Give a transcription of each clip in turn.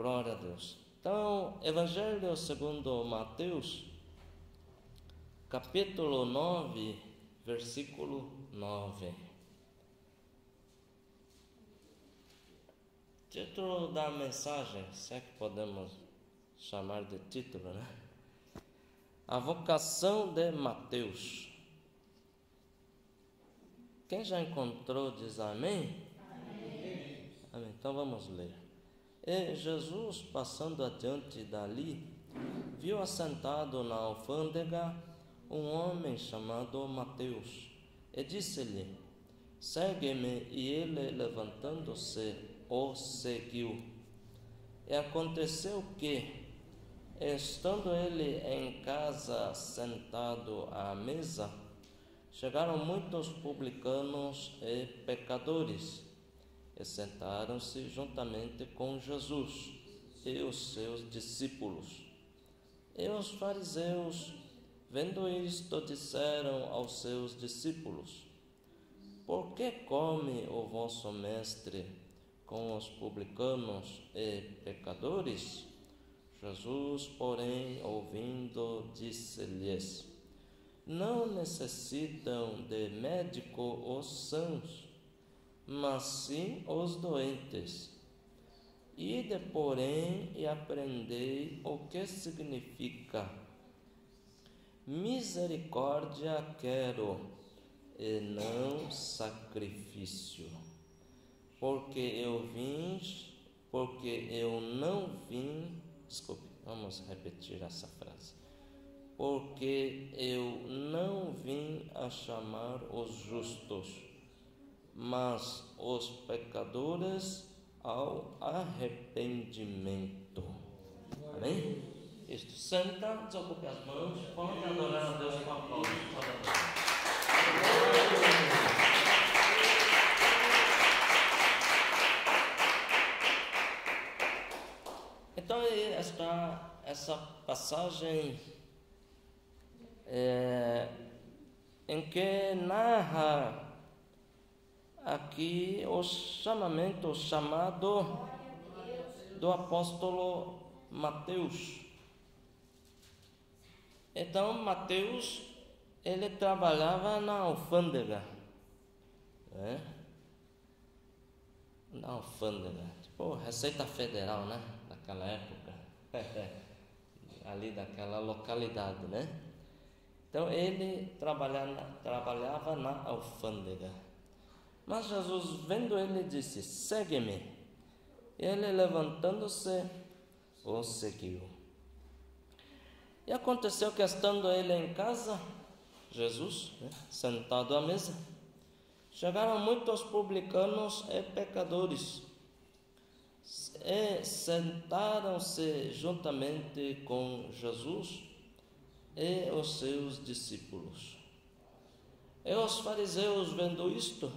Glória a Deus. Então, Evangelho segundo Mateus, capítulo 9, versículo 9. Título da mensagem, se é que podemos chamar de título, né? A vocação de Mateus. Quem já encontrou diz amém? Amém. Amém. Então vamos ler. E Jesus, passando adiante dali, viu assentado na alfândega um homem chamado Mateus, e disse-lhe: segue-me. E ele, levantando-se, o seguiu. E aconteceu que, estando ele em casa sentado à mesa, chegaram muitos publicanos e pecadores, e sentaram-se juntamente com Jesus e os seus discípulos. E os fariseus, vendo isto, disseram aos seus discípulos: por que come o vosso mestre com os publicanos e pecadores? Jesus, porém, ouvindo, disse-lhes: não necessitam de médico os sãos, mas sim os doentes. Ide, porém, e aprendei o que significa: misericórdia quero, e não sacrifício. Porque eu não vim. Desculpe, vamos repetir essa frase. Porque eu não vim a chamar os justos, mas os pecadores ao arrependimento. Amém? Isto, senta, desocupe as mãos, pode adorar a Deus com aplausos. Então, essa passagem em que narra aqui o chamado do apóstolo Mateus. Então, Mateus, ele trabalhava na alfândega, né? Na alfândega, tipo Receita Federal, né? Naquela época, ali daquela localidade, né? Então, ele trabalhava na alfândega. Mas Jesus, vendo ele, disse: segue-me. Ele, levantando-se, o seguiu. E aconteceu que, estando ele em casa, Jesus, né, sentado à mesa, chegaram muitos publicanos e pecadores, e sentaram-se juntamente com Jesus e os seus discípulos. E os fariseus, vendo isto,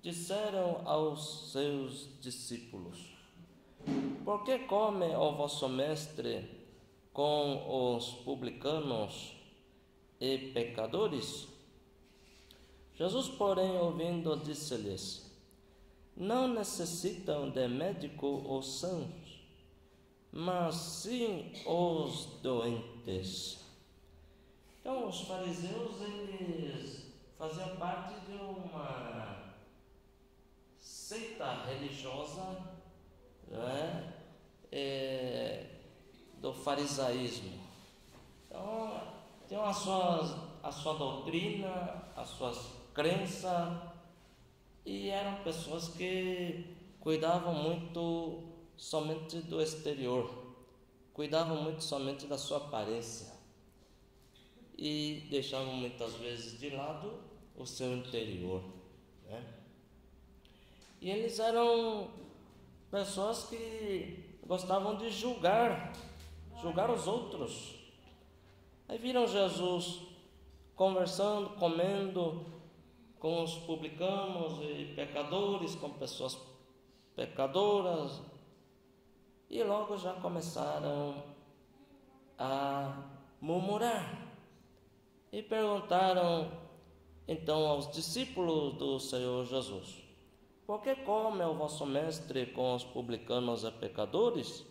disseram aos seus discípulos: por que come o vosso mestre com os publicanos e pecadores? Jesus, porém, ouvindo, disse-lhes: não necessitam de médico os sãos, mas sim os doentes. Então, os fariseus, eles faziam parte de uma seita religiosa, né? Do farisaísmo. Então, tem a sua doutrina, as suas crenças, e eram pessoas que cuidavam muito somente do exterior, cuidavam muito somente da sua aparência, e deixavam muitas vezes de lado o seu interior, né? E eles eram pessoas que gostavam de julgar os outros. Aí viram Jesus conversando, comendo com os publicanos e pecadores, com pessoas pecadoras, e logo já começaram a murmurar e perguntaram então aos discípulos do Senhor Jesus: Porque come o vosso mestre com os publicanos e pecadores?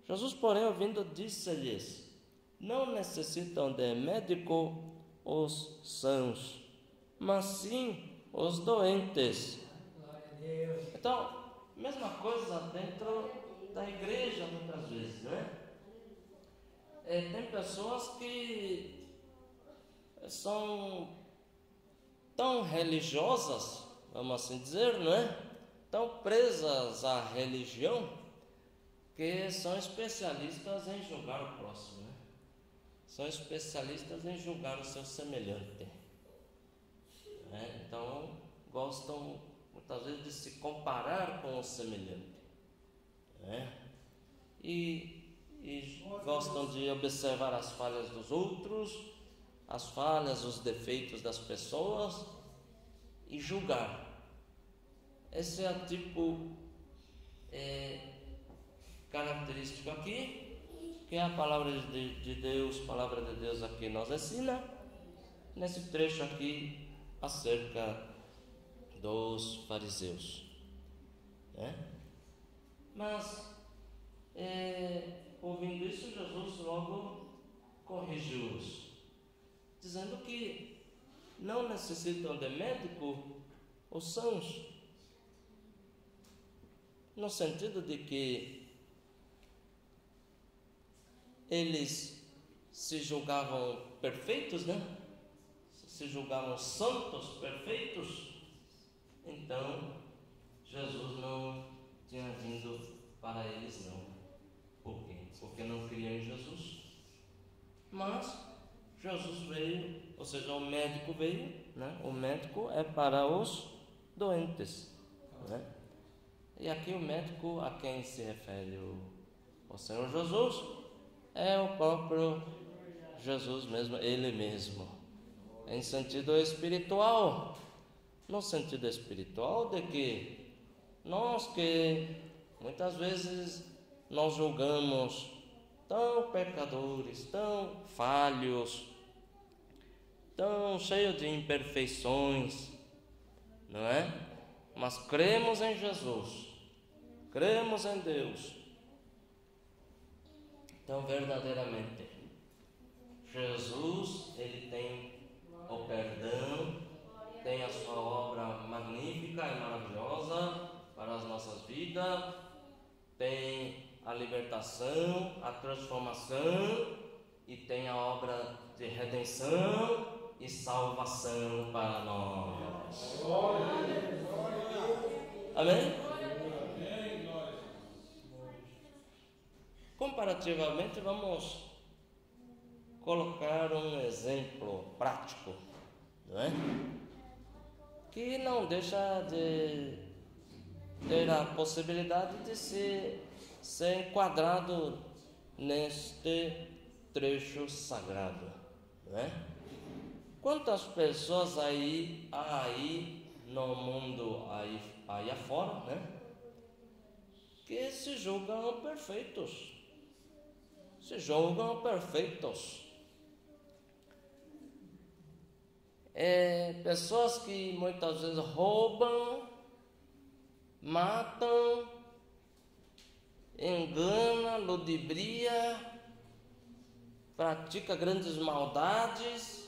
Jesus, porém, ouvindo, disse-lhes: não necessitam de médico os sãos, mas sim os doentes. Então, mesma coisa dentro da igreja muitas vezes, né? Tem pessoas que são tão religiosas, vamos assim dizer, não é? Tão presas à religião, que são especialistas em julgar o próximo, né? São especialistas em julgar o seu semelhante, né? Então, gostam muitas vezes de se comparar com o semelhante, né? E gostam de observar as falhas dos outros, as falhas, os defeitos das pessoas e julgar. Esse é o tipo característico aqui, que a palavra de Deus aqui nos ensina, nesse trecho aqui, acerca dos fariseus, né? Mas, ouvindo isso, Jesus logo corrigiu-os, dizendo que não necessitam de médico os sãos, no sentido de que eles se julgavam perfeitos, né? Se julgavam santos, perfeitos. Então, Jesus não tinha vindo para eles, não. Por quê? Porque não criam em Jesus. Mas Jesus veio, ou seja, o médico veio, né? O médico é para os doentes, né? E aqui o médico a quem se refere o Senhor Jesus é o próprio Jesus mesmo, Ele mesmo, em sentido espiritual. No sentido espiritual de que nós que muitas vezes nós julgamos tão pecadores, tão falhos, tão cheios de imperfeições, não é? Mas cremos em Jesus, cremos em Deus. Então, verdadeiramente, Jesus, Ele tem o perdão, tem a sua obra magnífica e maravilhosa para as nossas vidas, tem a libertação, a transformação e tem a obra de redenção e salvação para nós. Amém? Comparativamente, vamos colocar um exemplo prático, não é? Que não deixa de ter a possibilidade de ser enquadrado neste trecho sagrado, não é? Quantas pessoas aí no mundo aí afora, né? Que se julgam perfeitos. Se julgam perfeitos. Pessoas que muitas vezes roubam, matam, enganam, ludibria, pratica grandes maldades,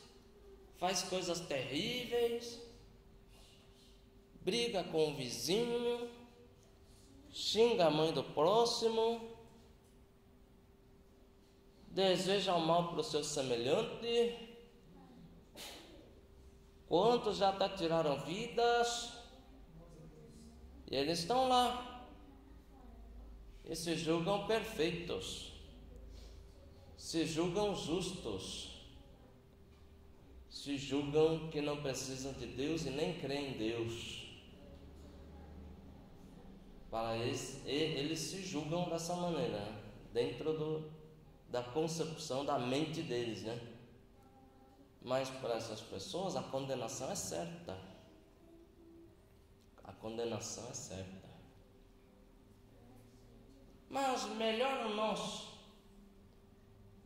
faz coisas terríveis, briga com o vizinho, xinga a mãe do próximo, deseja o mal para o seu semelhante. Quantos já até tiraram vidas? E eles estão lá e se julgam perfeitos, se julgam justos, se julgam que não precisam de Deus e nem creem em Deus. Para eles se julgam dessa maneira, dentro da concepção da mente deles, né? Mas para essas pessoas a condenação é certa. A condenação é certa. Mas melhor o nosso,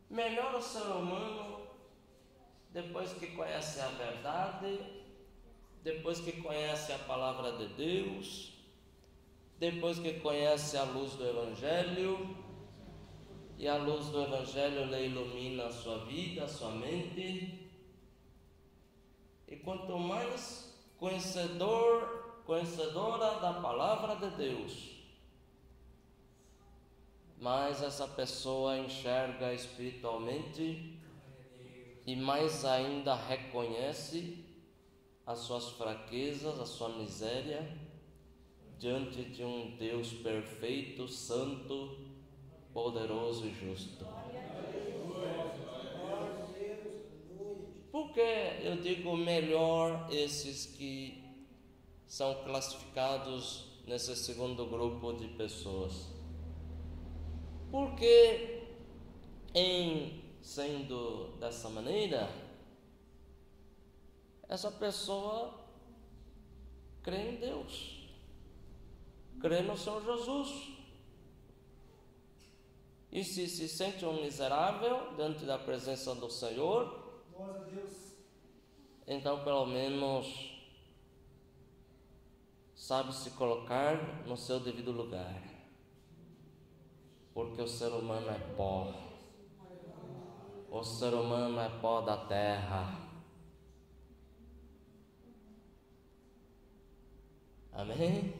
melhor o ser humano, depois que conhece a verdade, depois que conhece a palavra de Deus, depois que conhece a luz do Evangelho, e a luz do Evangelho lhe ilumina a sua vida, a sua mente, e quanto mais conhecedora da palavra de Deus, mais essa pessoa enxerga espiritualmente e mais ainda reconhece as suas fraquezas, a sua miséria, diante de um Deus perfeito, santo, poderoso e justo. Por que eu digo melhor esses que são classificados nesse segundo grupo de pessoas? Porque, sendo dessa maneira, essa pessoa crê em Deus, crê no Senhor Jesus, e se sente um miserável diante da presença do Senhor, então pelo menos sabe se colocar no seu devido lugar, porque o ser humano é pó, o ser humano é pó da terra. Amém?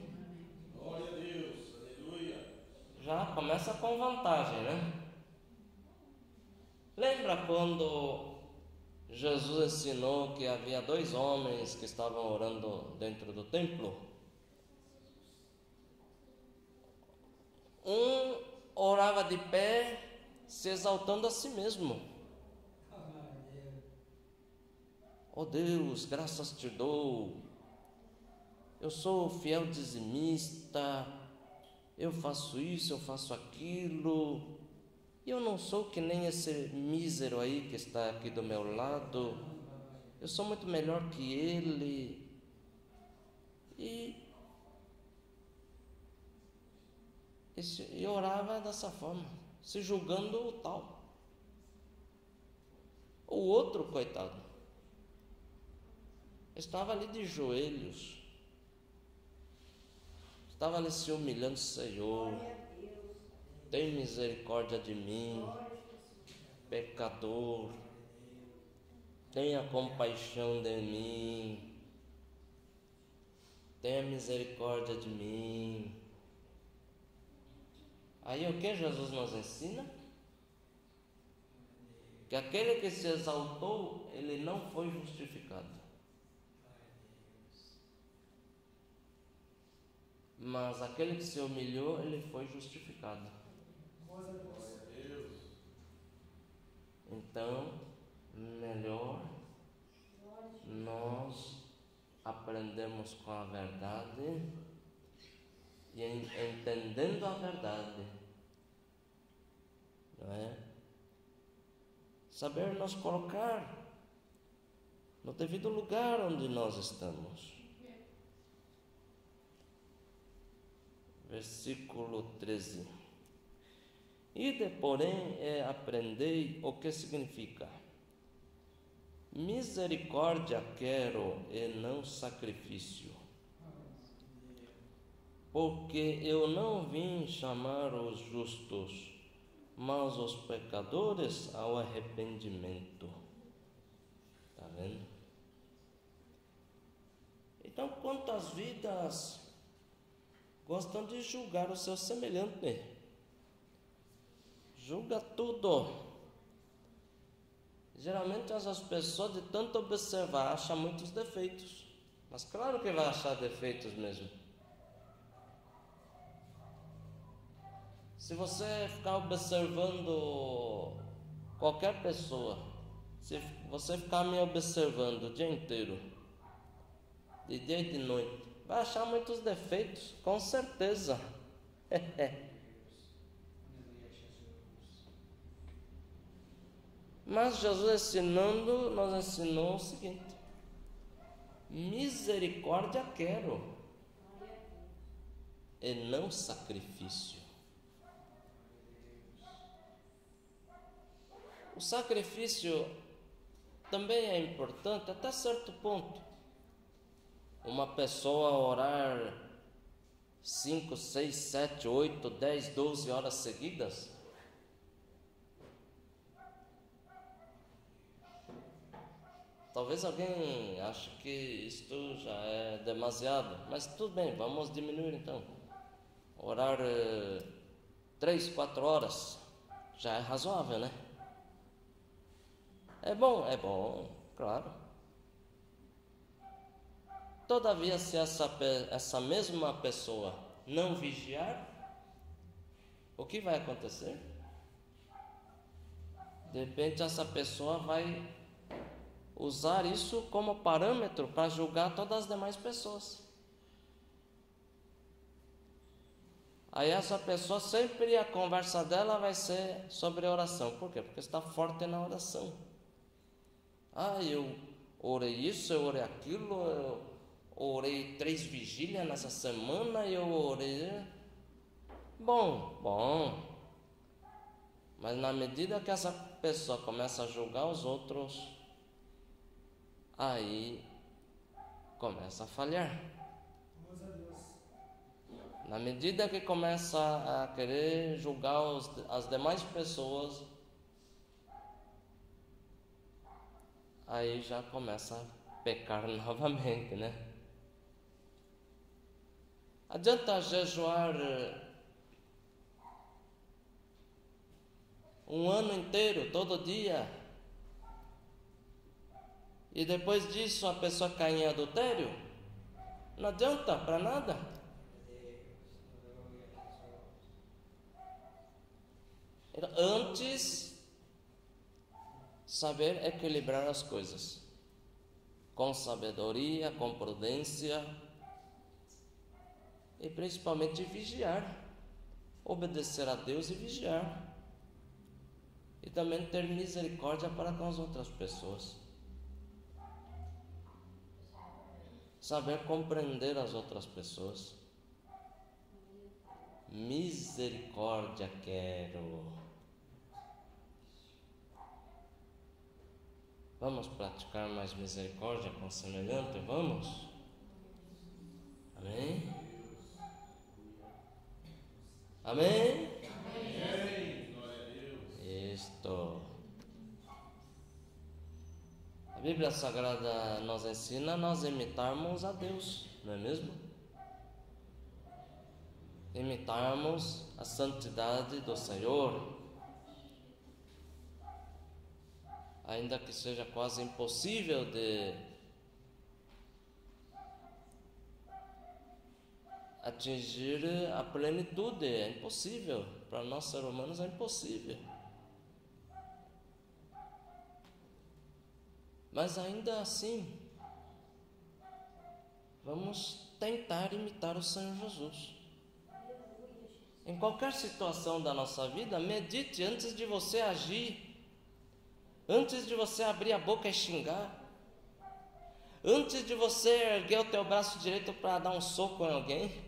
Glória a Deus, aleluia. Já começa com vantagem, né? Lembra quando Jesus ensinou que havia 2 homens que estavam orando dentro do templo? Um orava de pé, se exaltando a si mesmo. Oh Deus, graças te dou. Eu sou fiel dizimista, eu faço isso, eu faço aquilo, e eu não sou que nem esse mísero aí que está aqui do meu lado, eu sou muito melhor que ele. E orava dessa forma, se julgando o tal. O outro, coitado, estava ali de joelhos, estava ali se humilhando: Senhor, tem misericórdia de mim, pecador, tenha compaixão de mim, tenha misericórdia de mim. Aí o que Jesus nos ensina? Que aquele que se exaltou, ele não foi justificado. Mas aquele que se humilhou, ele foi justificado. Então, melhor nós aprendemos com a verdade e entendendo a verdade, não é? Saber nos colocar no devido lugar onde nós estamos. Versículo 13. Ide, porém, aprendei o que significa: misericórdia quero e não sacrifício, porque eu não vim chamar os justos, mas os pecadores ao arrependimento. Está vendo? Então, quantas vidas gostam de julgar o seu semelhante? Julga tudo. Geralmente as pessoas, de tanto observar, acham muitos defeitos. Mas claro que vai achar defeitos mesmo. Se você ficar observando qualquer pessoa, se você ficar me observando o dia inteiro, de dia e de noite, vai achar muitos defeitos, com certeza. Mas Jesus nos ensinou o seguinte: misericórdia quero e não sacrifício. O sacrifício também é importante até certo ponto, uma pessoa orar 5, 6, 7, 8, 10, 12 horas seguidas? Talvez alguém ache que isto já é demasiado, mas tudo bem, vamos diminuir então. Orar 3, 4 horas já é razoável, né? É bom, claro. Todavia, se essa mesma pessoa não vigiar, o que vai acontecer? De repente essa pessoa vai usar isso como parâmetro para julgar todas as demais pessoas. Aí essa pessoa sempre, a conversa dela vai ser sobre oração. Por quê? Porque está forte na oração. Eu orei isso, eu orei aquilo, eu orei 3 vigílias nessa semana, eu orei... Bom. Mas na medida que essa pessoa começa a julgar os outros, aí começa a falhar. Na medida que começa a querer julgar as demais pessoas, aí já começa a pecar novamente, né? Adianta jejuar um ano inteiro, todo dia, e depois disso a pessoa cai em adultério? Não adianta para nada. Antes, saber equilibrar as coisas com sabedoria, com prudência e principalmente vigiar, obedecer a Deus e vigiar, e também ter misericórdia para com as outras pessoas, saber compreender as outras pessoas. Misericórdia quero. Vamos praticar mais misericórdia com o semelhante? Vamos? Amém? Amém? Amém. Glória a Deus. Isto. A Bíblia Sagrada nos ensina a nós imitarmos a Deus, não é mesmo? Imitarmos a santidade do Senhor, ainda que seja quase impossível de atingir a plenitude, é impossível, para nós seres humanos é impossível, mas ainda assim, vamos tentar imitar o Senhor Jesus. Em qualquer situação da nossa vida, medite antes de você agir, antes de você abrir a boca e xingar, antes de você erguer o teu braço direito para dar um soco em alguém,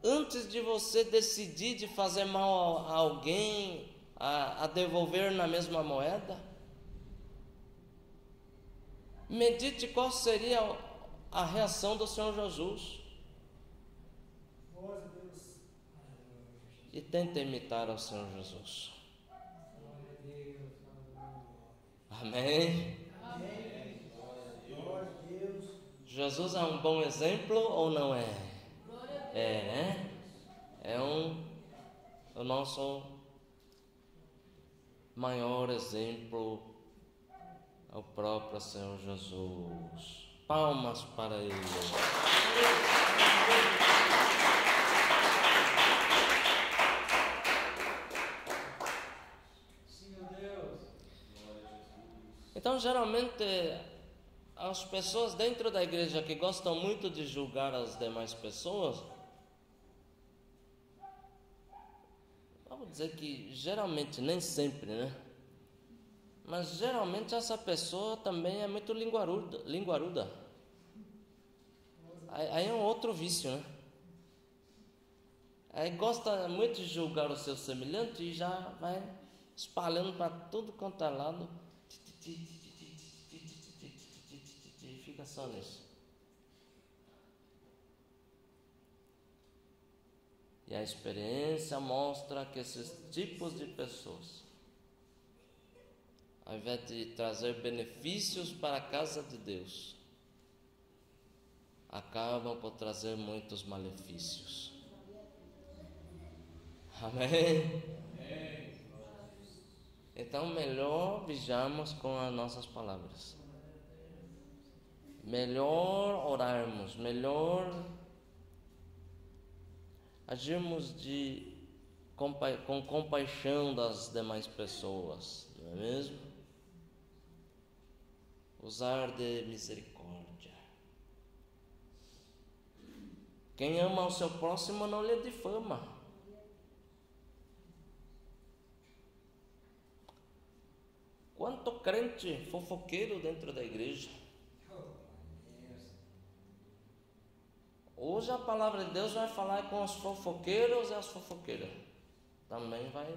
antes de você decidir de fazer mal a alguém, a devolver na mesma moeda, medite qual seria a reação do Senhor Jesus. E tente imitar ao Senhor Jesus. Amém? Jesus é um bom exemplo ou não é? É, né? É o nosso maior exemplo, é o próprio Senhor Jesus. Palmas para Ele. Então, geralmente, as pessoas dentro da igreja que gostam muito de julgar as demais pessoas, vamos dizer que geralmente, nem sempre, né? Mas geralmente essa pessoa também é muito linguaruda. Aí é um outro vício, né? Aí gosta muito de julgar o seu semelhante e já vai espalhando para tudo quanto é lado. Fica só nisso. E a experiência mostra que esses tipos de pessoas, ao invés de trazer benefícios para a casa de Deus, acabam por trazer muitos malefícios. Amém? Então, melhor vigiarmos com as nossas palavras. Melhor orarmos, melhor agirmos com compaixão das demais pessoas, não é mesmo? Usar de misericórdia. Quem ama o seu próximo não lhe difama. Quanto crente fofoqueiro dentro da igreja. Hoje a palavra de Deus vai falar com os fofoqueiros e as fofoqueiras. Também vai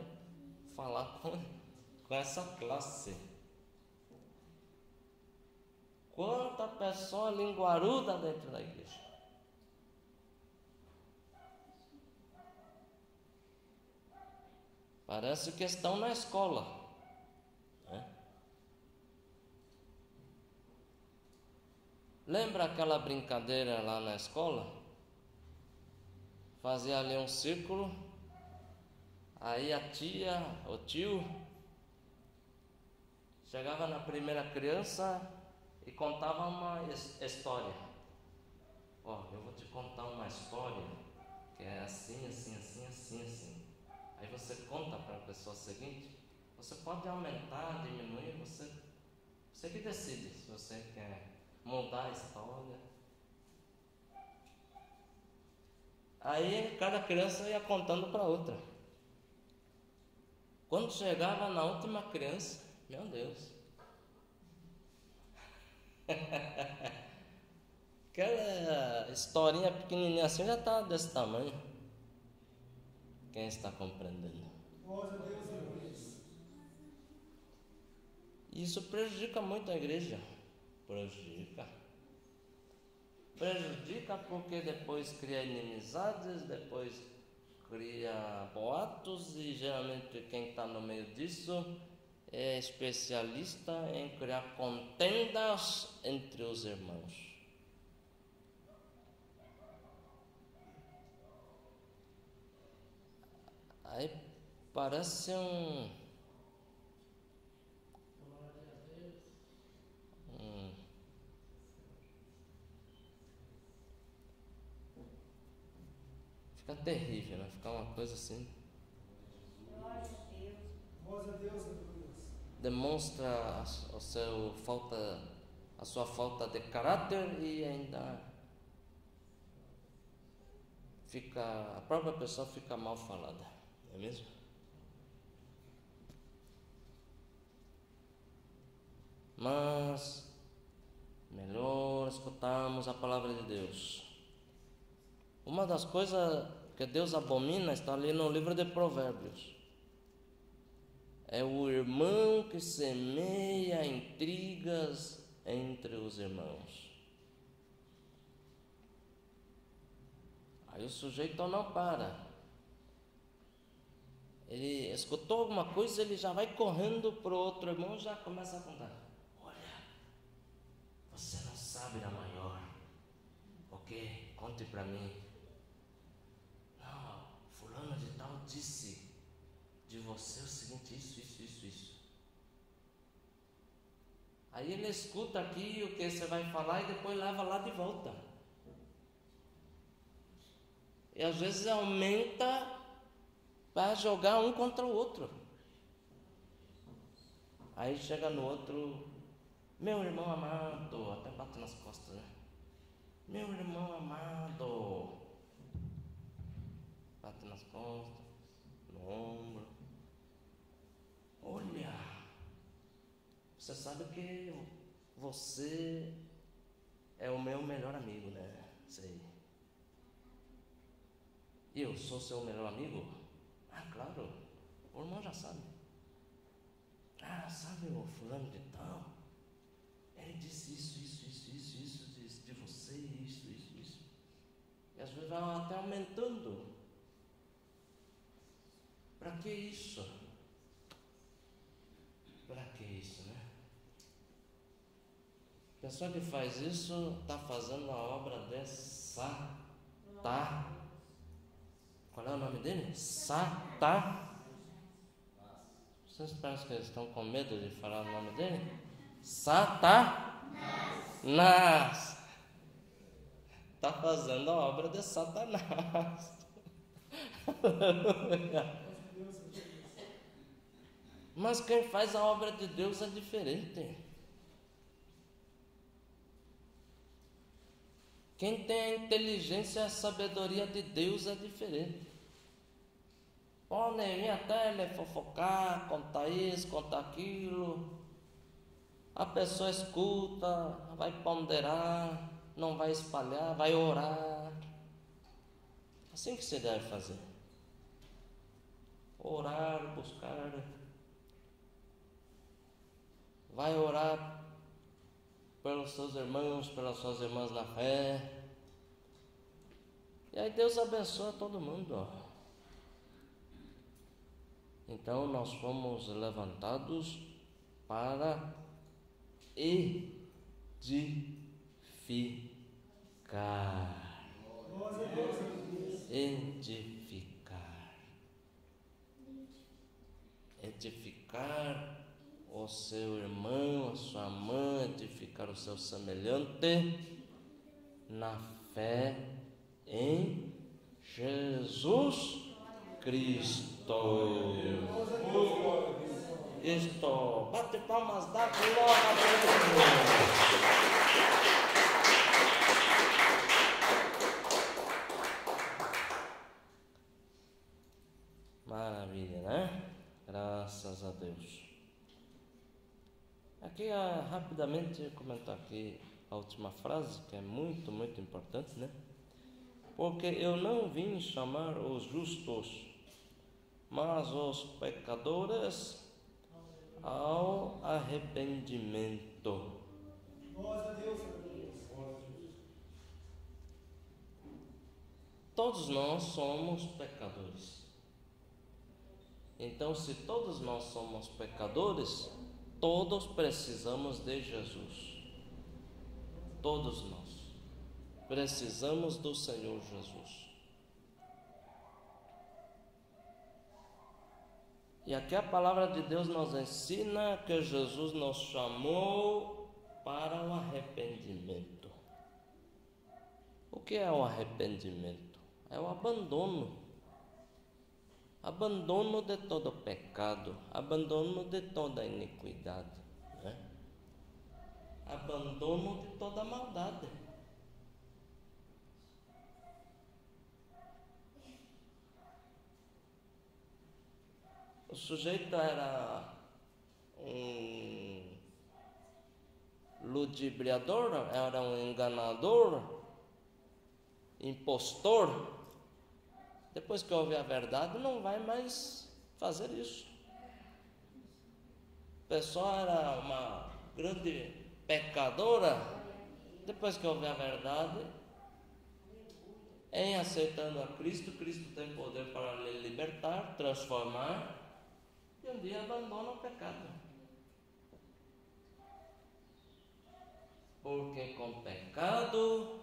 falar com essa classe. Quanta pessoa linguaruda dentro da igreja. Parece que estão na escola, né? Lembra aquela brincadeira lá na escola? Fazia ali um círculo, aí a tia, o tio, chegava na primeira criança e contava uma história. Ó, eu vou te contar uma história que é assim, assim, assim, assim, assim. Aí você conta para a pessoa seguinte, você pode aumentar, diminuir, você que decide se você quer mudar a história. Aí cada criança ia contando para outra. Quando chegava na última criança, meu Deus, aquela historinha pequenininha assim já está desse tamanho. Quem está compreendendo? Isso prejudica muito a igreja. Prejudica porque depois cria inimizades, depois cria boatos e geralmente quem está no meio disso é especialista em criar contendas entre os irmãos. Aí parece fica terrível, né? Fica uma coisa assim. Demonstra a sua falta de caráter e ainda a própria pessoa fica mal falada, não é mesmo? Mas melhor escutarmos a palavra de Deus. Uma das coisas que Deus abomina está ali no livro de Provérbios. É o irmão que semeia intrigas entre os irmãos. Aí o sujeito não para. Ele escutou alguma coisa, ele já vai correndo para o outro irmão e já começa a contar. Olha, você não sabe da maior. Ok? Conte para mim. Não, fulano de tal disse de você o seguinte, isso. Aí ele escuta aqui o que você vai falar e depois leva lá de volta. E às vezes aumenta para jogar um contra o outro. Aí chega no outro, meu irmão amado, até bate nas costas, né? Meu irmão amado, bate nas costas, no ombro. Olha, você sabe que você é o meu melhor amigo, né? Sei. Eu sou seu melhor amigo? Ah, claro, o irmão já sabe. Ah, sabe o fulano de tal? Ele disse isso de você, isso. E às vezes vai até aumentando. Para que isso? Para que isso, né? A pessoa que faz isso está fazendo a obra de Satanás. Qual é o nome dele? Satanás. Vocês parecem que eles estão com medo de falar o nome dele? Satanás. Está fazendo a obra de Satanás. Mas quem faz a obra de Deus é diferente. Quem tem a inteligência e a sabedoria de Deus é diferente. Podem vir até ele fofocar, contar isso, contar aquilo. A pessoa escuta, vai ponderar, não vai espalhar, vai orar. Assim que se deve fazer. Orar, buscar. Vai orar pelos seus irmãos, pelas suas irmãs na fé. E aí Deus abençoa todo mundo. Ó. Então nós fomos levantados para edificar. Edificar o seu irmão, a sua mãe, edificar o seu semelhante na fé em Jesus Cristo. Isto, bate palmas, dá glória a Deus. Maravilha, né? Graças a Deus. Aqui, rapidamente, comentar aqui a última frase, que é muito, muito importante, né? Porque eu não vim chamar os justos, mas os pecadores ao arrependimento. Todos nós somos pecadores. Então, se todos nós somos pecadores, todos precisamos de Jesus. Todos nós precisamos do Senhor Jesus. E aqui a palavra de Deus nos ensina que Jesus nos chamou para o arrependimento. O que é o arrependimento? É o abandono. Abandono de todo pecado, abandono de toda iniquidade, né? Abandono de toda maldade. O sujeito era um ludibriador, era um enganador, impostor. Depois que ouve a verdade, não vai mais fazer isso. A pessoa era uma grande pecadora. Depois que ouve a verdade, em aceitando a Cristo, Cristo tem poder para lhe libertar, transformar, e um dia abandona o pecado. Porque com pecado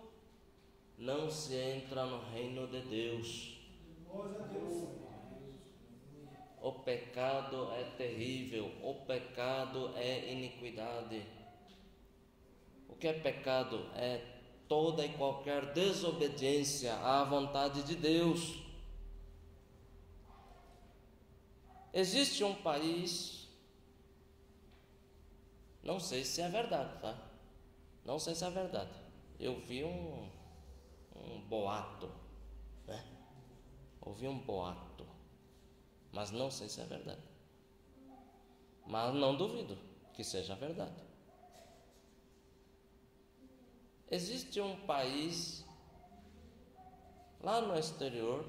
não se entra no reino de Deus. O pecado é terrível, o pecado é iniquidade. O que é pecado? É toda e qualquer desobediência à vontade de Deus. Existe um país, não sei se é verdade, tá? Não sei se é verdade. Eu vi um boato, né? Ouvi um boato, mas não sei se é verdade. Mas não duvido que seja verdade. Existe um país lá no exterior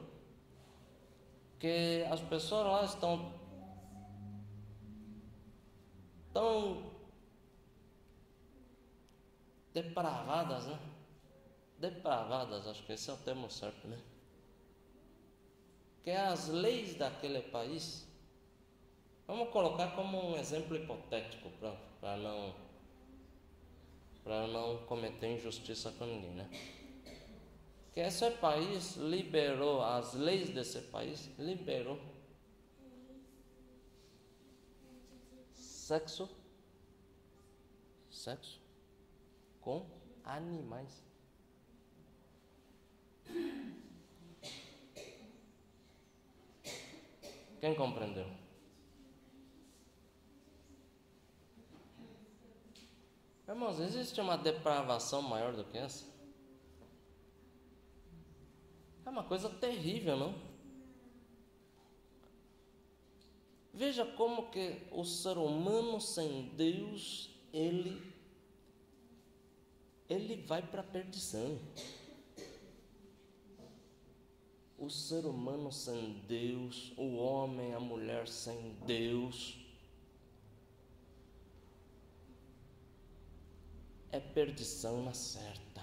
que as pessoas lá estão tão depravadas, né? Depravadas, acho que esse é o termo certo, né? que as leis daquele país, vamos colocar como um exemplo hipotético para não cometer injustiça com ninguém, né? Que esse país liberou, as leis desse país liberou sexo com animais. Quem compreendeu? Irmãos, existe uma depravação maior do que essa? É uma coisa terrível, não? Veja como que o ser humano sem Deus, ele vai para a perdição. O ser humano sem Deus, o homem, a mulher sem Deus, é perdição na certa.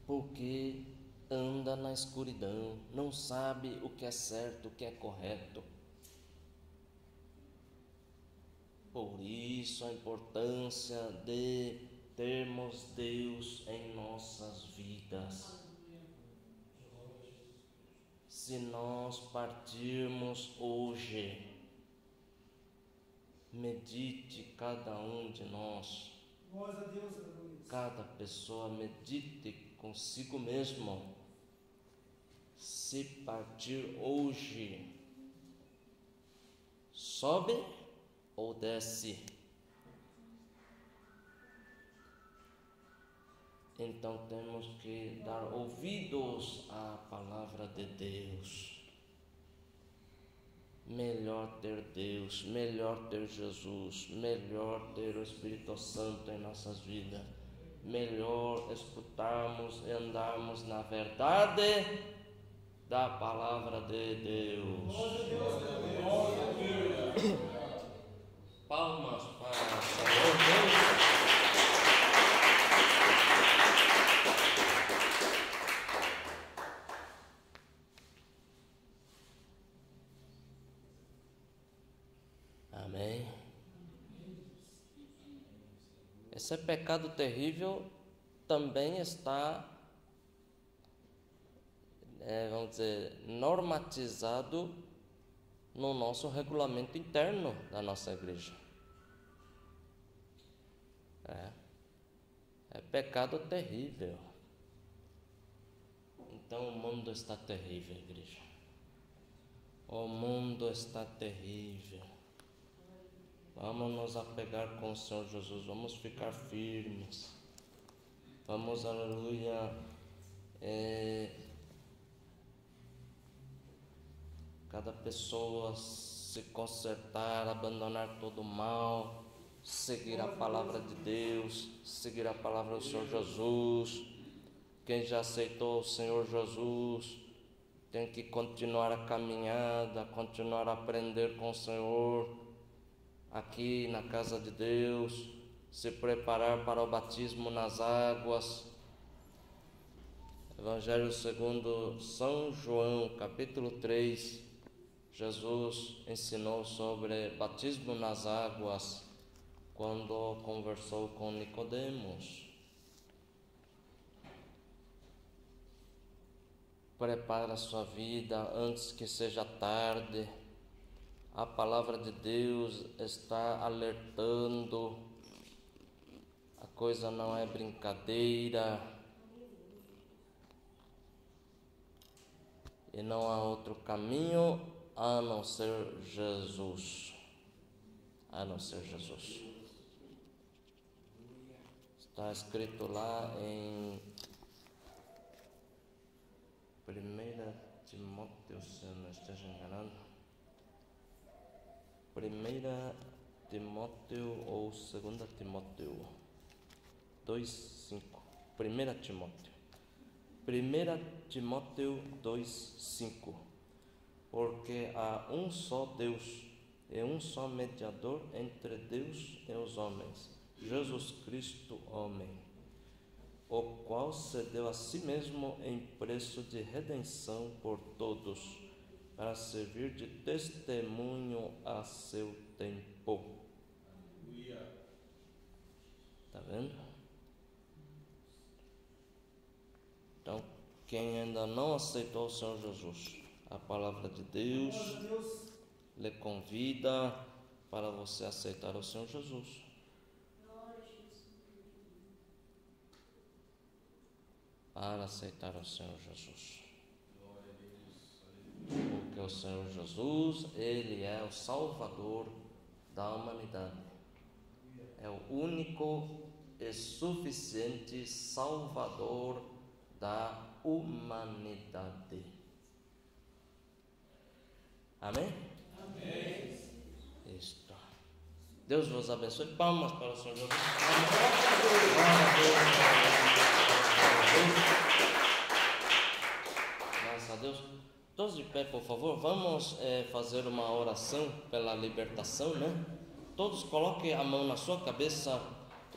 Porque anda na escuridão, não sabe o que é certo, o que é correto. Por isso a importância de termos Deus em nossas vidas. Se nós partirmos hoje, medite cada um de nós, cada pessoa medite consigo mesmo. Se partir hoje, sobe ou desce? Então temos que dar ouvidos à palavra de Deus. Melhor ter Deus, melhor ter Jesus, melhor ter o Espírito Santo em nossas vidas. Melhor escutarmos e andarmos na verdade da palavra de Deus. Palmas para o Senhor Deus. Amém. Esse pecado terrível também está, vamos dizer, normatizado no nosso regulamento interno da nossa igreja. É pecado terrível. Então o mundo está terrível, igreja. O mundo está terrível. Vamos nos apegar com o Senhor Jesus, vamos ficar firmes. Vamos, aleluia, cada pessoa se consertar, abandonar todo o mal, seguir a palavra de Deus, seguir a palavra do Senhor Jesus. Quem já aceitou o Senhor Jesus tem que continuar a caminhada, continuar a aprender com o Senhor aqui na casa de Deus, se preparar para o batismo nas águas. Evangelho segundo São João, capítulo 3, Jesus ensinou sobre batismo nas águas quando conversou com Nicodemos. Prepare a sua vida antes que seja tarde. A palavra de Deus está alertando. A coisa não é brincadeira. E não há outro caminho a não ser Jesus. A não ser Jesus. Está escrito lá em 1 Timóteo, se eu não esteja enganado. 1 Timóteo ou 2 Timóteo 2,5. 1 Timóteo. 1 Timóteo 2,5. Porque há um só Deus e um só mediador entre Deus e os homens, Jesus Cristo, homem. o qual se deu a si mesmo em preço de redenção por todos, para servir de testemunho a seu tempo. Está vendo? Então, quem ainda não aceitou o Senhor Jesus, a palavra de Deus lhe convida para você aceitar o Senhor Jesus. Para aceitar o Senhor Jesus. Porque o Senhor Jesus, Ele é o Salvador da humanidade. É o único e suficiente Salvador da humanidade. Amém? Amém. Isto. Deus vos abençoe. Palmas para o Senhor Jesus. Graças a Deus. Todos de pé, por favor. Vamos fazer uma oração pela libertação, né? Todos coloquem a mão na sua cabeça.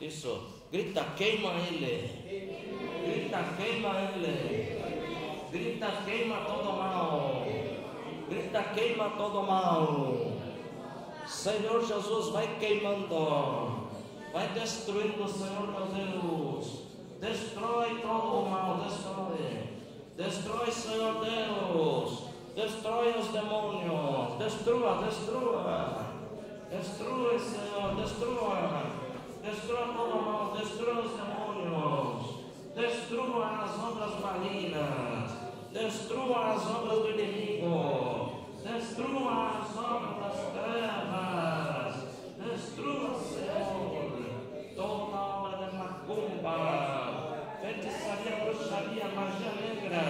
Isso. Grita, queima ele. Grita, queima ele. Grita, queima todo mal. Grita, queima todo mal. Senhor Jesus, vai queimando. Vai destruindo, Senhor meu Deus. Destrói todo o mal. Destrói. Destrói, Senhor Deus. Destrói os demônios. Destrua, destrua. Destrua, Senhor. Destrua. Destrua todo o mal. Destrua os demônios. Destrua as obras malignas. Destrua as obras do inimigo. Destrua as obras das trevas. Destrua, Senhor, toda obra de macumba, feitiçaria, bruxaria, magia negra.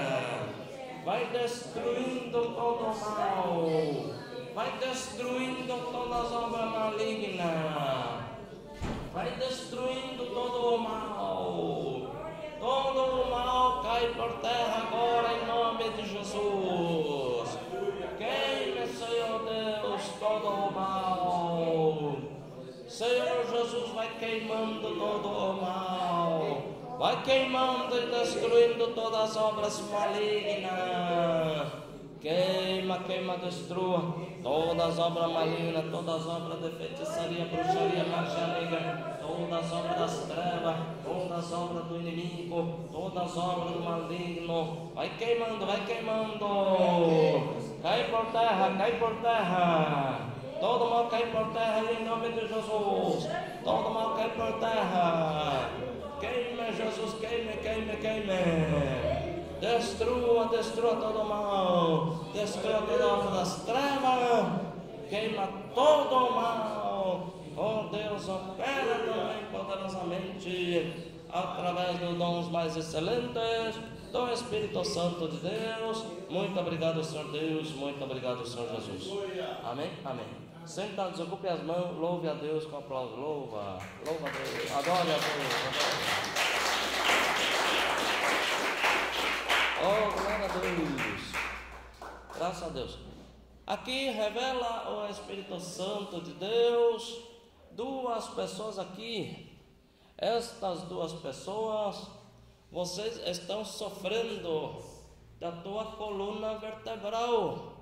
Vai destruindo todo o mal. Vai destruindo todas as obras malignas. Vai destruindo todo o mal. Todo o mal cai por terra agora em nome de Jesus. Queime, Senhor Deus, todo o mal. Senhor Jesus, vai queimando todo o mal. Vai queimando e destruindo todas as obras malignas. Queima, queima, destrua todas as obras malignas, todas as obras de feitiçaria, bruxaria, magia negra, todas as obras das trevas, todas as obras do inimigo, todas as obras do maligno. Vai queimando, vai queimando. Cai por terra, cai por terra. Todo mal cai por terra em nome de Jesus. Todo mal cai por terra. Queime, Jesus, queime, queime, queime. Destrua, destrua todo o mal. Destrua toda a obra das trevas. Queima todo o mal. Oh Deus, opera também poderosamente através dos dons mais excelentes do Espírito Santo de Deus. Muito obrigado, Senhor Deus. Muito obrigado, Senhor Jesus. Amém? Amém. Sentados, ocupe as mãos. Louve a Deus com aplauso. Louva. Louva a Deus. Adore a Deus. Adore. Oh, glória a Deus. Graças a Deus. Aqui revela o Espírito Santo de Deus. Duas pessoas aqui. Estas duas pessoas, vocês estão sofrendo da tua coluna vertebral.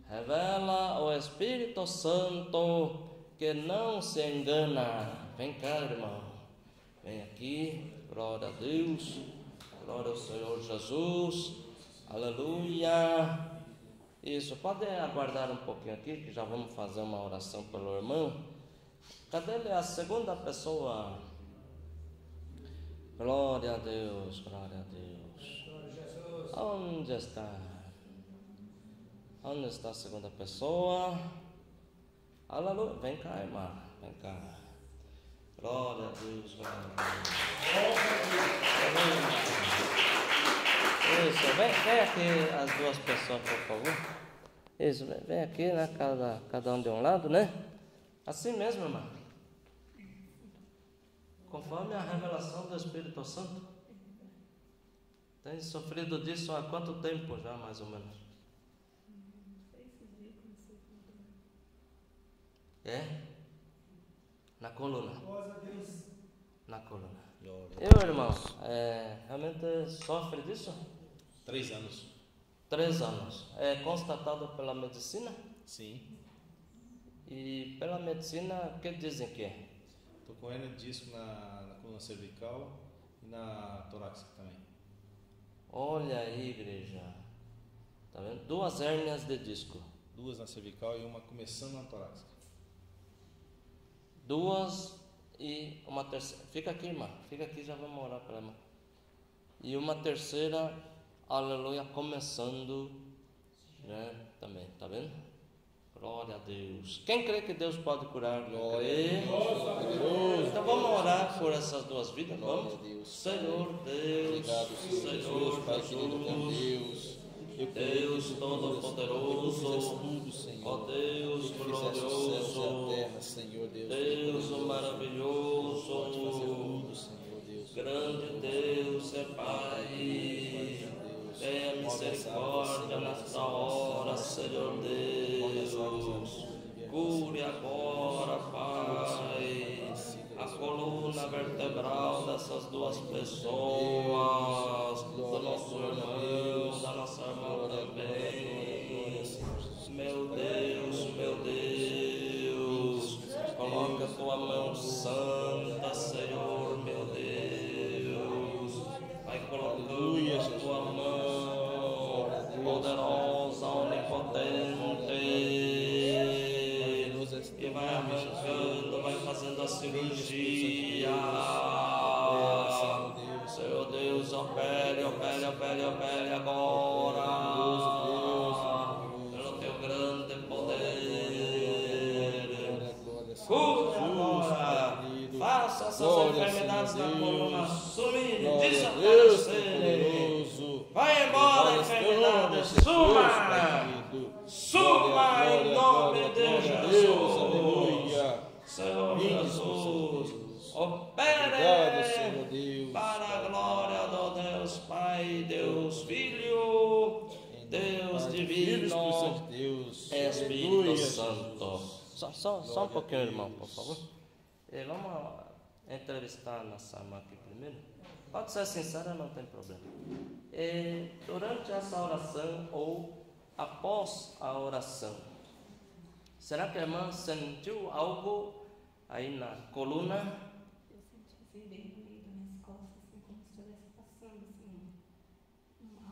Revela o Espírito Santo que não se engana. Vem cá, irmão. Vem aqui. Glória a Deus. Glória ao Senhor Jesus. Aleluia. Isso, pode aguardar um pouquinho aqui, que já vamos fazer uma oração pelo irmão. Cadê ele? A segunda pessoa. Glória a Deus, glória a Deus. Onde está? Onde está a segunda pessoa? Aleluia. Vem cá, irmã. Vem cá. Glória a Deus, glória a Deus. Isso, vem aqui as duas pessoas, por favor. Isso, vem aqui, né? Cada um de um lado, né? Assim mesmo, irmã. Conforme a revelação do Espírito Santo. Tem sofrido disso há quanto tempo já, mais ou menos? É? Na coluna. Na coluna. Eu, irmão, realmente sofre disso? 3 anos. 3 anos. É constatado pela medicina? Sim. E pela medicina, o que dizem que é? Estou com hérnia de disco na coluna cervical e na torácica também. Olha aí, igreja. Tá vendo? 2 hérnias de disco. 2 na cervical e uma começando na torácica. 2 e uma terceira. Fica aqui, irmã. Fica aqui, já vamos orar para ela. E uma terceira, aleluia, começando, né? Também, tá vendo? Glória a Deus. Quem crê que Deus pode curar? Crê. Então vamos orar por essas 2 vidas. Vamos. Senhor Deus, Senhor Jesus, Deus Todo-Poderoso, ó Deus glorioso, Deus maravilhoso, grande Deus é Pai. Tenha misericórdia nesta hora, Senhor Deus. Cure agora, Pai, a coluna vertebral dessas 2 pessoas, do nosso irmão, da nossa irmã também. Meu Deus, coloca a tua mão santa, Senhor, meu Deus. Vai colocando a tua mão poderosa, onipotente, e vai arrancando, vai fazendo a cirurgia. Senhor Deus, opere agora, pelo teu grande poder. Cura agora, faça essas enfermidades da coluna sumirem, desaparecerem. Vai embora, enfermidade, suma em nome de Jesus. Senhor Jesus, opere para a glória do Deus Pai, Deus Filho, Deus Divino, Espírito Santo. Só um pouquinho, irmão, por favor. Vamos entrevistar a nossa irmã aqui primeiro. Pode ser sincera, não tem problema. Durante essa oração ou após a oração, será que a irmã sentiu algo aí na coluna? Eu senti assim, bem no meio das minhas costas, assim, como se estivesse passando assim,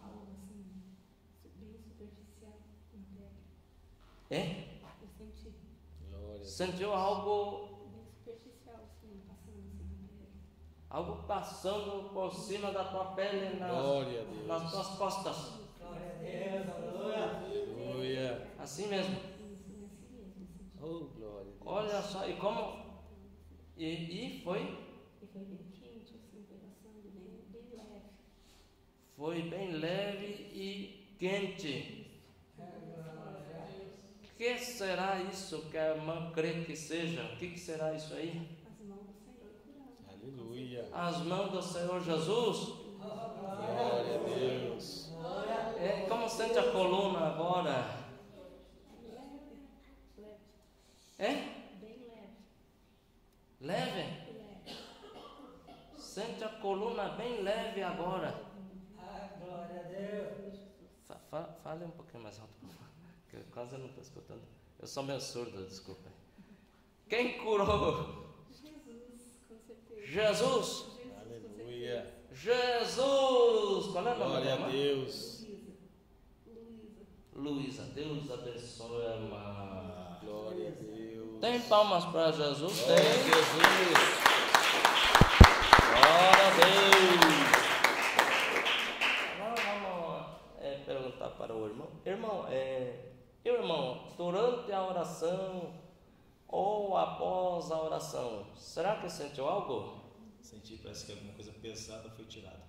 algo assim, bem superficial na pele. Eu senti. Sentiu algo Bem superficial, assim, passando assim na pele. algo passando por cima da tua pele nas tuas costas. Glória a Deus, aleluia. Assim mesmo. Isso, assim mesmo, senti. Oh, glória a Deus. Olha só, e como. E foi? E foi bem quente, assim, foi passando bem leve. Foi bem leve e quente. O que será isso que a irmã crê que seja? O que será isso aí? As mãos do Senhor curando. Aleluia. As mãos do Senhor Jesus. Glória a Deus. Como sente a coluna agora? Leve. Bem Leve. leve? Sente a coluna bem leve agora. Glória a Deus. Fale um pouquinho mais alto, que eu quase não estou escutando. Eu sou meio surdo, desculpa. Quem curou? Jesus, com certeza. Jesus. Aleluia. Jesus. Qual é o nome Glória da a irmã? Deus. Luísa. Deus abençoe a irmã. Glória a Deus. Tem palmas para Jesus? Glória a Tem. Jesus. Glória a Deus. Agora vamos perguntar para o irmão. Irmão, durante a oração ou após a oração, será que sentiu algo? Senti, parece que alguma coisa pesada foi tirada.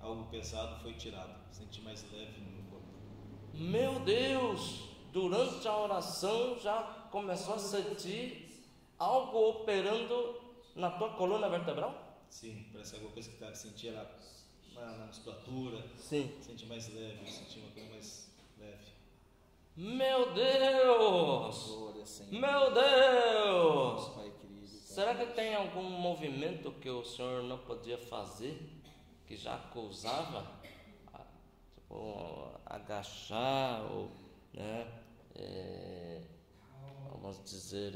Algo pesado foi tirado. Senti mais leve no meu corpo. Meu Deus, durante a oração já começou a sentir algo operando na tua coluna vertebral? Sim, parece alguma coisa que sentia na musculatura. Sim. Senti mais leve, senti uma coisa mais leve. Meu Deus! Glória, Senhor. Meu Deus! Pai querido. Será que tem algum movimento que o senhor não podia fazer, que já acusava? Tipo, agachar, ou, né, vamos dizer,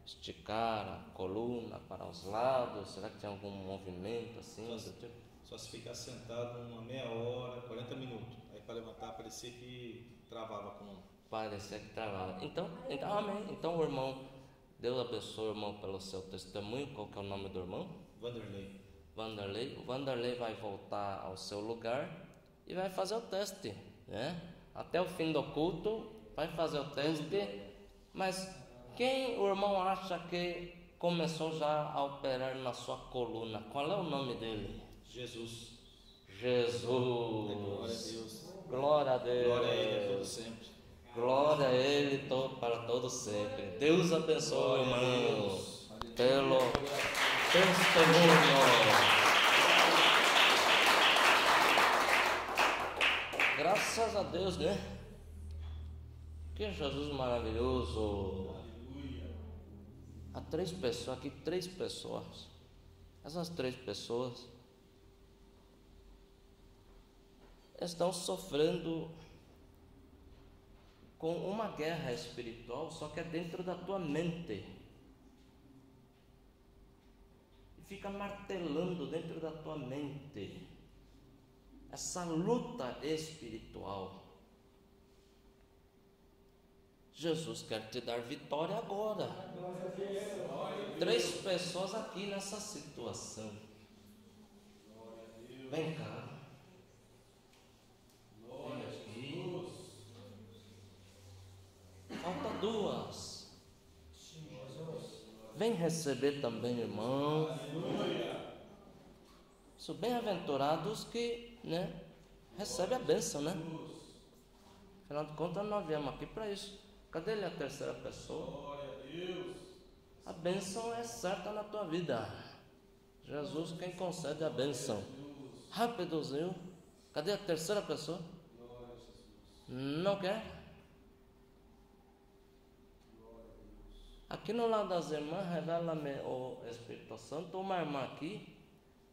esticar a coluna para os lados? Será que tem algum movimento assim? Só se ficar sentado uma meia hora, 40 minutos. Aí para levantar parecia que travava a coluna. Parecia que travava. Então, amém. Então o irmão, Deus abençoe o irmão pelo seu testemunho. Qual que é o nome do irmão? Vanderlei. O Vanderlei vai voltar ao seu lugar e vai fazer o teste, né? Até o fim do culto vai fazer o teste. Mas quem o irmão acha que começou já a operar na sua coluna? Qual é o nome dele? Jesus. Glória a Deus. Glória a Deus. Glória a Ele todo sempre. Glória a Ele para todo sempre. Deus abençoe o irmão pelo testemunho. Graças a Deus, né? Que Jesus maravilhoso. Há 3 pessoas aqui, 3 pessoas. Essas 3 pessoas estão sofrendo com uma guerra espiritual, só que é dentro da tua mente. E fica martelando dentro da tua mente essa luta espiritual. Jesus quer te dar vitória agora. 3 pessoas aqui nessa situação. Vem cá. Vem aqui. Falta 2. Vem receber também, irmão. São bem-aventurados que, né, recebem a bênção, né? Afinal de contas, nós viemos aqui para isso. Cadê ele, a terceira pessoa? A bênção é certa na tua vida. Jesus quem concede a bênção. Rápidozinho. Cadê a terceira pessoa? Não quer? Aqui no lado das irmãs, revela-me o Espírito Santo. Uma irmã aqui.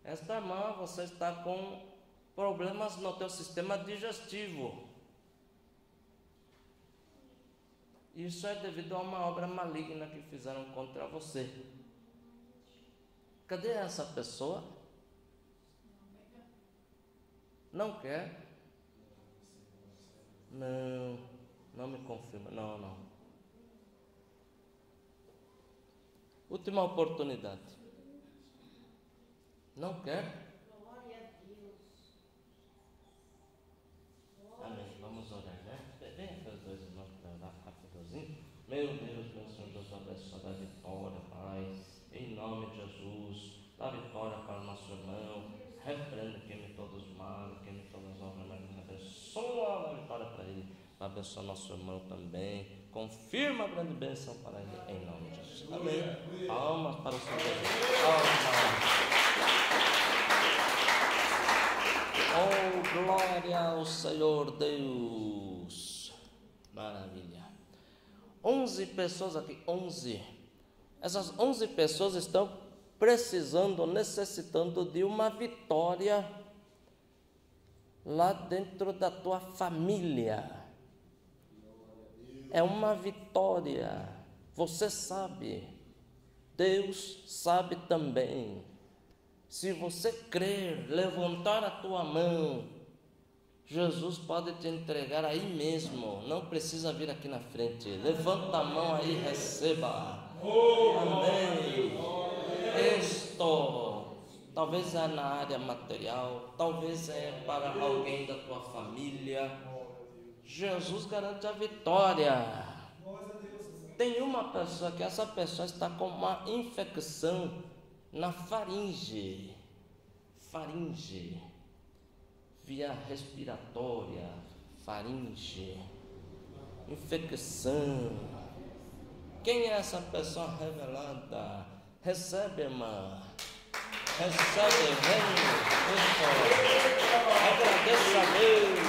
Esta irmã, você está com problemas no teu sistema digestivo. Isso é devido a uma obra maligna que fizeram contra você. Cadê essa pessoa? Não quer? Não me confirma. Não. Última oportunidade. Não quer? Amém. Vamos orar, né? Vem aqui os 2 irmãos para orar rapidinho. Meu Deus, meu Senhor, Deus abençoe a vitória, Pai. Em nome de Jesus, dá vitória para o nosso irmão. Repreende, queime todos os males, queime todas as obras malignas. Abençoa a vitória para ele. Abençoa nosso irmão também. Confirma a grande bênção para ele, em nome de Jesus. Amém. Palmas para o Senhor Jesus. Palmas. Oh, glória ao Senhor Deus. Maravilha. 11 pessoas aqui, 11. Essas 11 pessoas estão precisando, necessitando de uma vitória lá dentro da tua família. É uma vitória. Você sabe. Deus sabe também. Se você crer, levantar a tua mão, Jesus pode te entregar aí mesmo. Não precisa vir aqui na frente. Levanta a mão aí e receba. Amém. Isto talvez é na área material, talvez é para alguém da tua família. Jesus garante a vitória. Tem uma pessoa que essa pessoa está com uma infecção na faringe, via respiratória, faringe, infecção. Quem é essa pessoa revelada? Recebe, irmã. Recebe, vem. Agradeça a Deus.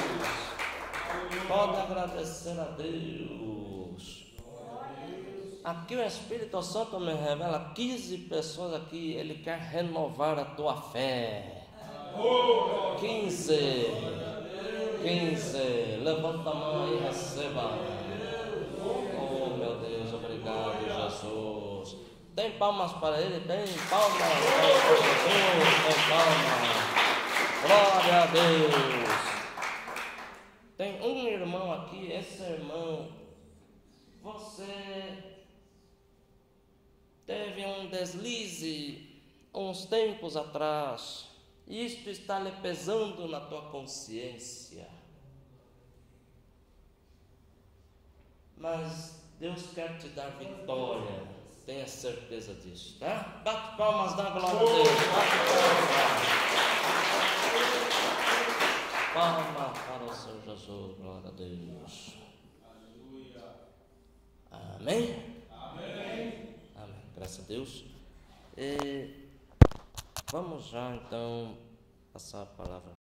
Pode agradecer a Deus. aqui o Espírito Santo me revela 15 pessoas aqui, ele quer renovar a tua fé. 15. Levanta a mão e receba. Oh, meu Deus, obrigado, Jesus. Tem palmas para ele? Tem palmas para Jesus, tem palmas. Glória a Deus. Tem um irmão aqui, esse irmão, você teve um deslize uns tempos atrás, e isto está lhe pesando na tua consciência. Mas Deus quer te dar vitória, tenha certeza disso, tá? Bate palmas, dá glória a Deus. Palma para o Senhor Jesus, glória a Deus. Amém? Amém. Graças a Deus. Vamos já então passar a palavra.